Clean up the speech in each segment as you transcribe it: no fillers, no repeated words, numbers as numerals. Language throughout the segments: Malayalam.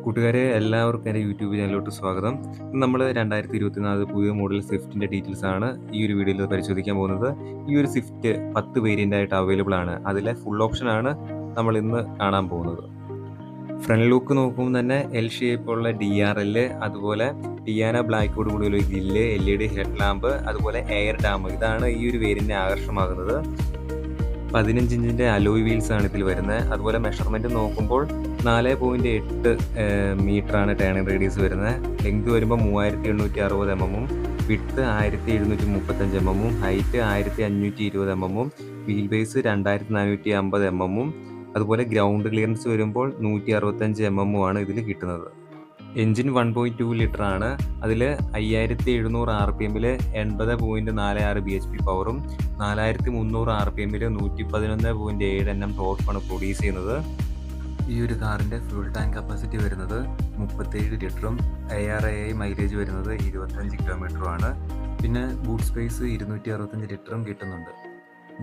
കൂട്ടുകാരെ എല്ലാവർക്കും എൻ്റെ യൂട്യൂബ് ചാനലിലോട്ട് സ്വാഗതം. ഇന്ന് നമ്മൾ 2024 പുതിയ മോഡൽ സ്വിഫ്റ്റിൻ്റെ ഡീറ്റെയിൽസ് ആണ് ഈ ഒരു വീഡിയോയിൽ പരിശോധിക്കാൻ പോകുന്നത്. ഈ ഒരു സ്വിഫ്റ്റ് 10 വേരിയൻ്റ് ആയിട്ട് അവൈലബിൾ ആണ്. അതിലെ ഫുൾ ഓപ്ഷൻ ആണ് നമ്മൾ ഇന്ന് കാണാൻ പോകുന്നത്. ഫ്രണ്ട് ലുക്ക് നോക്കുമ്പോൾ തന്നെ എൽ ഷേപ്പുള്ള DRL, അതുപോലെ ടിയാന ബ്ലാക്കോട് കൂടി ഒരു ഗ്രില്ല്, LED ഹെഡ് ലാമ്പ്, അതുപോലെ എയർ ഡാം, ഇതാണ് ഈ ഒരു വേരിയന്റിനെ ആകർഷമാകുന്നത്. 15 ഇഞ്ചിൻ്റെ അലോയ് വീൽസ് ആണ് ഇതിൽ വരുന്നത്. അതുപോലെ മെഷർമെൻറ്റ് നോക്കുമ്പോൾ 4.8 മീറ്ററാണ് ടേണിംഗ് റേഡിയസ് വരുന്നത്. ലെങ്ത് വരുമ്പോൾ 3860 mm, width 1735 mm, height 1520 mm, wheel base 2450 mm, അതുപോലെ ഗ്രൗണ്ട് ക്ലിയറൻസ് വരുമ്പോൾ 165 mm ആണ് ഇതിൽ കിട്ടുന്നത്. എൻജിൻ 1.2 ലിറ്റർ ആണ്. അതിൽ 5700 RPM 80.46 bhp പവറും 4300 RPM 111.7 Nm ടോർക്കുമാണ് പ്രൊഡ്യൂസ് ചെയ്യുന്നത്. ഈ ഒരു കാറിൻ്റെ ഫ്യൂൾ ടാങ്ക് കപ്പാസിറ്റി വരുന്നത് 37 ലിറ്ററും ARAI മൈലേജ് വരുന്നത് 25 കിലോമീറ്ററുമാണ്. പിന്നെ ബൂട്ട് സ്പേസ് 265 ലിറ്ററും കിട്ടുന്നുണ്ട്.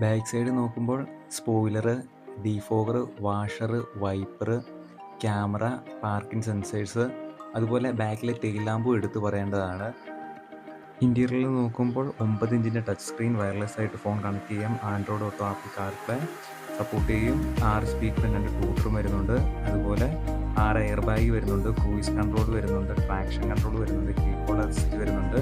ബാക്ക് സൈഡ് നോക്കുമ്പോൾ spoiler, defogger, washer, wiper, camera, parking sensors, അതുപോലെ ബാക്കിലെ ടെയിൽ ലാമ്പും എടുത്തു പറയേണ്ടതാണ്. ഇൻറ്റീരിയറിൽ നോക്കുമ്പോൾ 9 ഇഞ്ചിൻ്റെ ടച്ച് സ്ക്രീൻ, വയർലെസ് ആയിട്ട് ഫോൺ കണക്ട് ചെയ്യാം, Android auto, apple CarPlay support ചെയ്യും, 6 സ്പീക്കറും 2 ട്യൂട്ടറും വരുന്നുണ്ട്, അതുപോലെ 6 എയർ ബാഗ് വരുന്നുണ്ട്, ക്രൂയിസ് കൺട്രോൾ വരുന്നുണ്ട്, ട്രാക്ഷൻ കൺട്രോൾ വരുന്നുണ്ട്, കീബോർഡ് അസിസ്റ്റ് വരുന്നുണ്ട്,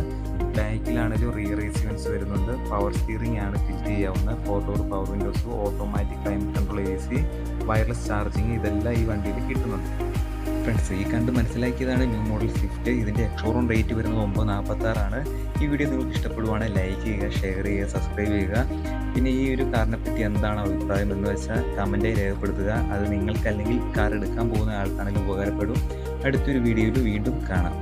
ബാക്കിലാണെങ്കിലും റിയർ റെസിവൻസ് വരുന്നുണ്ട്, പവർ സ്റ്റിയറിംഗ് ആണ് ഫിറ്റ് ചെയ്യാവുന്ന, 4 door power Windows, automatic climate control, AC, wireless charging, ഇതെല്ലാം ഈ വണ്ടിയിൽ കിട്ടുന്നുണ്ട്. ഫ്രണ്ട്സ്, ഈ കണ്ട് മനസ്സിലാക്കിയതാണ് ന്യൂ മോഡൽ സ്വിഫ്റ്റ്. ഇതിൻ്റെ എക്സ്ഷോറൂം റേറ്റ് വരുന്നത് 946 ആണ്. ഈ വീഡിയോ നിങ്ങൾക്ക് ഇഷ്ടപ്പെടുവാണെങ്കിൽ ലൈക്ക് ചെയ്യുക, ഷെയർ ചെയ്യുക, സബ്സ്ക്രൈബ് ചെയ്യുക. പിന്നെ ഈ ഒരു കാറിനെ പറ്റി എന്താണ് അഭിപ്രായം എന്ന് വെച്ചാൽ കമൻറ്റായി രേഖപ്പെടുത്തുക. അത് നിങ്ങൾക്കല്ലെങ്കിൽ കാർ എടുക്കാൻ പോകുന്ന ആൾക്കാണെങ്കിൽ ഉപകാരപ്പെടും. അടുത്തൊരു വീഡിയോയിൽ വീണ്ടും കാണാം.